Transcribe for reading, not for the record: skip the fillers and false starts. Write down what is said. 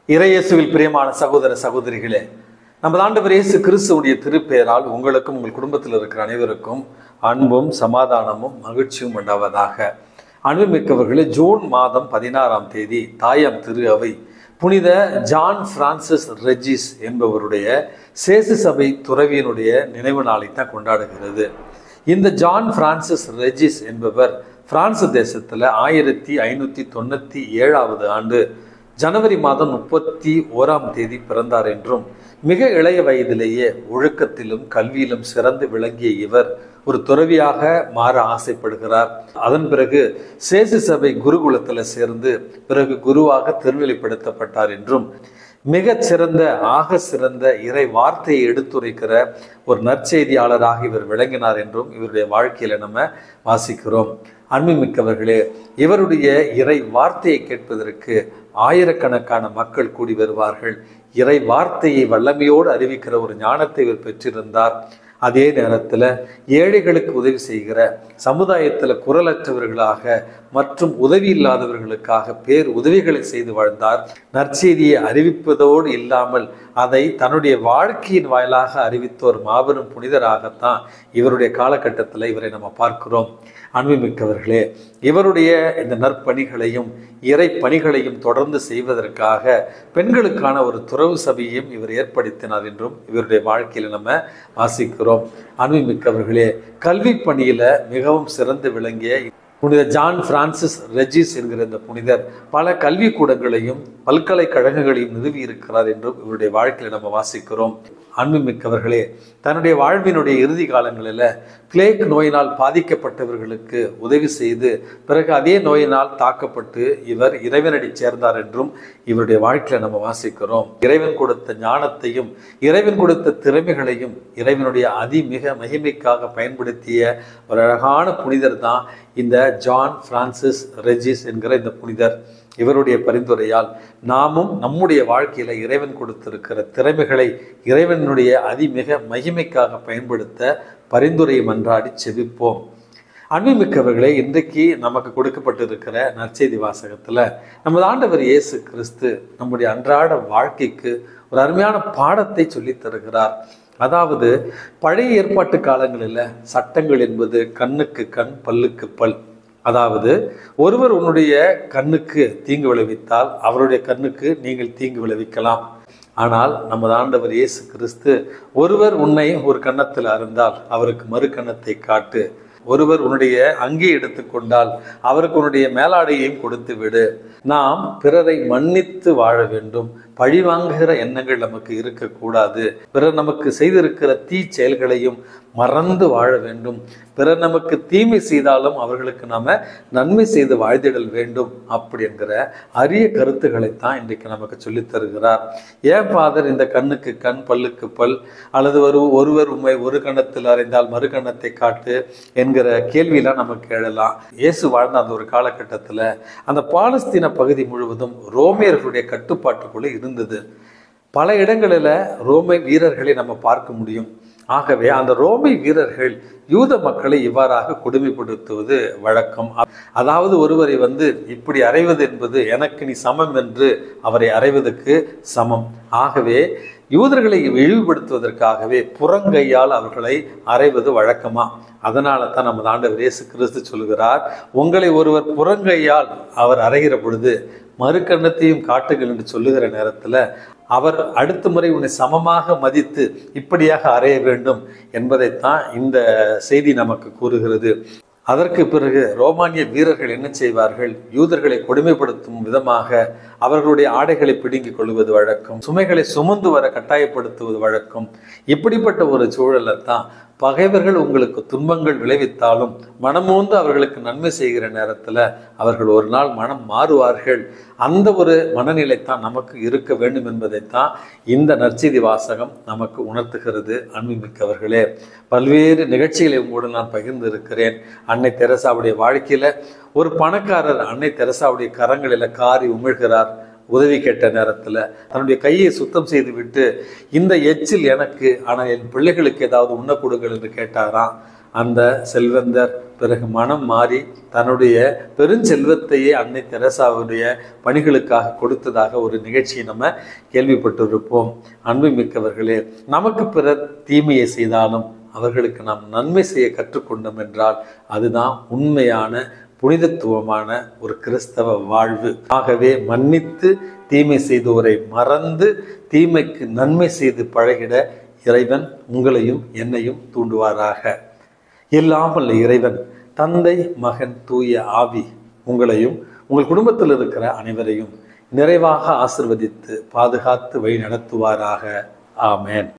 இறையேசுவில் பிரியமான சகோதர சகோதரிகளே, நமது ஆண்டவர் இயேசு கிறிஸ்துவுடைய திருப்பெயரால் உங்களுக்கும் உங்கள் குடும்பத்தில் இருக்கிற அனைவருக்கும் அன்பும் சமாதானமும் மகிழ்ச்சியும் உண்டாவதாக. அன்புமிக்கவர்களே, ஜூன் மாதம் 16ஆம் தேதி தாயாம் திரு அவை புனித ஜான் பிரான்சிஸ் ரெஜிஸ் என்பவருடைய சேசு சபை துறவியனுடைய நினைவு நாளை தான் கொண்டாடுகிறது. இந்த ஜான் பிரான்சிஸ் ரெஜிஸ் என்பவர் பிரான்ஸ் தேசத்தில் 1597 ஆண்டு ஜனவரி மாதம் 31ஆம் தேதி பிறந்தார் என்றும், மிக இளைய வயதிலேயே ஒழுக்கத்திலும் கல்வியிலும் சிறந்து விளங்கிய இவர் ஒரு துறவியாக மாற ஆசைப்படுகிறார். அதன் பிறகு சேசு சபை குருகுலத்தில் சேர்ந்து பிறகு குருவாக திருநிலைப்படுத்தப்பட்டார் என்றும், மிகச் சிறந்த சிறந்த இறை வார்த்தையை எடுத்துரைக்கிற ஒரு நற்செய்தியாளராக இவர் விளங்கினார் என்றும் இவருடைய வாழ்க்கையில நம்ம வாசிக்கிறோம். அன்புமிக்கவர்களே, இவருடைய இறை வார்த்தையை கேட்பதற்கு ஆயிரக்கணக்கான மக்கள் கூடி வருவார்கள். இறை வார்த்தையை வல்லமையோடு அறிவிக்கிற ஒரு ஞானத்தை இவர் பெற்றிருந்தார். அதே நேரத்தில் ஏழைகளுக்கு உதவி செய்கிற, சமுதாயத்தில் குரலற்றவர்களாக மற்றும் உதவி இல்லாதவர்களுக்காக பேர் உதவிகளை செய்து வாழ்ந்தார். நற்செய்தியை அறிவிப்பதோடு இல்லாமல் அதை தன்னுடைய வாழ்க்கையின் வாயிலாக அறிவித்த ஒரு மாபெரும் புனிதராகத்தான் இவருடைய காலகட்டத்தில் இவரை நம்ம பார்க்கிறோம். அன்புமிக்கவர்களே, இவருடைய இந்த நற்பணிகளையும் இறை பணிகளையும் தொடர்ந்து செய்வதற்காக பெண்களுக்கான ஒரு துறவு சபையையும் இவர் ஏற்படுத்தினார் என்றும் இவருடைய வாழ்க்கையில் நம்ம வாசிக்கிறோம். அன்புமிக்கவர்களே, கல்வி பணியில மிகவும் சிறந்து விளங்கிய புனித ஜான் பிரான்சிஸ் ரெஜிஸ் என்கிற இந்த புனிதர் பல கல்வி கூடங்களையும் பல்கலைக்கழகங்களையும் நிறுவி இருக்கிறார் என்றும் இவருடைய வாழ்க்கையில் நம்ம வாசிக்கிறோம். அன்புமிக்கவர்களே, தன்னுடைய வாழ்வினுடைய இறுதி காலங்களில் பிளேக் நோயினால் பாதிக்கப்பட்டவர்களுக்கு உதவி செய்து பிறகு அதே நோயினால் தாக்கப்பட்டு இவர் இறைவனடி சேர்ந்தார் என்றும் இவருடைய வாழ்க்கையில் நம்ம வாசிக்கிறோம். இறைவன் கொடுத்த ஞானத்தையும் இறைவன் கொடுத்த திறமைகளையும் இறைவனுடைய மிக மகிமைக்காக பயன்படுத்திய ஒரு அழகான புனிதர் தான் இந்த ஜான் பிரான்சிஸ் ரெஜிஸ் என்கிற இந்த புனிதர். இவருடைய பரிந்துரையால் நாமும் நம்முடைய வாழ்க்கையில இறைவன் கொடுத்திருக்கிற திறமைகளை இறைவனுடைய மிக மகிமைக்காக பயன்படுத்த பரிந்துரையை மன்றாடி செபிப்போம். அன்புமிக்கவர்களே, இன்றைக்கு நமக்கு கொடுக்கப்பட்டிருக்கிற நற்செய்தி வாசகத்துல நமது ஆண்டவர் இயேசு கிறிஸ்து நம்முடைய அன்றாட வாழ்க்கைக்கு ஒரு அருமையான பாடத்தை சொல்லி தருகிறார். அதாவது, பழைய ஏற்பாட்டு காலங்களில் சட்டங்கள் என்பது கண்ணுக்கு கண் பல்லுக்கு பல். அதாவது, ஒருவர் உன்னுடைய கண்ணுக்கு தீங்கு விளைவித்தால் அவருடைய கண்ணுக்கு நீங்கள் தீங்கு விளைவிக்கலாம். ஆனால் நமது ஆண்டவர் இயேசு கிறிஸ்து, ஒருவர் உன்னை ஒரு கன்னத்தில் அறைந்தால் அவருக்கு மறு கன்னத்தை காட்டு, ஒருவர் உன்னுடைய அங்கே எடுத்துக்கொண்டால் அவருக்கு உன்னுடைய மேலாடையையும் கொடுத்து விடு. நாம் பிறரை மன்னித்து வாழ வேண்டும். பழி வாங்குகிற எண்ணங்கள் நமக்கு இருக்கக்கூடாது. பிறர் நமக்கு செய்திருக்கிற தீ செயல்களையும் மறந்து வாழ வேண்டும். பிறர் நமக்கு தீமை செய்தாலும் அவர்களுக்கு நாம நன்மை செய்து வாழ்ந்திடல் வேண்டும். அப்படி என்கிற அரிய கருத்துக்களைத்தான் இன்றைக்கு நமக்கு சொல்லித் தருகிறார். ஏன் ஃபாதர் இந்த கண்ணுக்கு கண் பல்லுக்கு பல், அல்லது ஒருவர் உண்மை ஒரு கன்னத்தில் அறைந்தால் மறு கன்னத்தை காட்டு என்கிற கேள்வியெல்லாம் நமக்கு எழலாம். இயேசு வாழ்ந்த அந்த ஒரு காலகட்டத்தில் அந்த பாலஸ்தீன பகுதி முழுவதும் ரோமியர்களுடைய கட்டுப்பாட்டுக்குள்ளே இருந்தது. பல இடங்களில் ரோமை வீரர்களை நம்ம பார்க்க முடியும். ஆகவே அந்த ரோமை வீரர்கள் யூத மக்களை இவ்வாறாக கொடுமைப்படுத்துவது வழக்கம். அதாவது, ஒருவரை இப்படி அறைவது என்பது எனக்கு நீ சமம் என்று அவரை அறைவதற்கு சமம். ஆகவே யூதர்களை இழிவுபடுத்துவதற்காகவே புறங்கையால் அவர்களை அறைவது வழக்கமா. அதனால தான் நமது ஆண்டவர் இயேசு கிறிஸ்து சொல்கிறார், உங்களை ஒருவர் புறங்கையால் அவர் அறைகிற பொழுது மறு கன்னத்தையும் காட்டுங்கள் என்று சொல்லுகிற நேரத்தில் அவர் அடுத்த முறை உன்னை சமமாக மதித்து இப்படியாக அறைய வேண்டும் என்பதைத்தான் இந்த செய்தி நமக்கு கூறுகிறது. அதற்கு பிறகு ரோமானிய வீரர்கள் என்ன செய்வார்கள்? யூதர்களை கொடுமைப்படுத்தும் விதமாக அவர்களுடைய ஆடைகளை பிடுங்கிக் கொள்வது வழக்கம், சுமைகளை சுமந்து வர கட்டாயப்படுத்துவது வழக்கம். இப்படிப்பட்ட ஒரு சூழலை தான் பகைவர்கள் உங்களுக்கு துன்பங்கள் விளைவித்தாலும் மனமோந்து அவர்களுக்கு நன்மை செய்கிற நேரத்தில் அவர்கள் ஒரு நாள் மனம் மாறுவார்கள். அந்த ஒரு மனநிலைத்தான் நமக்கு இருக்க வேண்டும் என்பதைத்தான் இந்த நற்செய்தி வாசகம் நமக்கு உணர்த்துகிறது. அன்புமிக்கவர்களே, பல்வேறு நிகழ்ச்சிகளை உங்களோடு நான் பகிர்ந்து இருக்கிறேன். அன்னை தெரசாவுடைய வாழ்க்கையில ஒரு பணக்காரர் அன்னை தெரசாவுடைய கரங்களில் காரி உமிழ்கிறார். உதவி கேட்ட நேரத்தில் தன்னுடைய கையை சுத்தம் செய்து விட்டு, இந்த எச்சில் எனக்கு, ஆனால் என் பிள்ளைகளுக்கு ஏதாவது உண்ண கொடுங்கள் என்று கேட்டாராம். அந்த செல்வந்தர் பிறகு மனம் மாறி தன்னுடைய பெருஞ்செல்வத்தையே அன்னை தெரசாவுடைய பணிகளுக்காக கொடுத்ததாக ஒரு நிகழ்ச்சியை நம்ம கேள்விப்பட்டிருப்போம். அன்பு மிக்கவர்களே, நமக்கு பிறர் தீமையை செய்தாலும் அவர்களுக்கு நாம் நன்மை செய்ய கற்றுக்கொண்டோம் என்றால் அதுதான் உண்மையான புனிதத்துவமான ஒரு கிறிஸ்தவ வாழ்வு. ஆகவே மன்னித்து தீமை செய்தோரை மறந்து தீமைக்கு நன்மை செய்து பழகிட இறைவன் உங்களையும் என்னையும் தூண்டுவாராக. எல்லாம் வல்ல இறைவன் தந்தை, மகன், தூய ஆவி உங்களையும் உங்கள் குடும்பத்தில் இருக்கிற அனைவரையும் நிறைவாக ஆசிர்வதித்து பாதுகாத்து வழி நடத்துவாராக. ஆமேன்.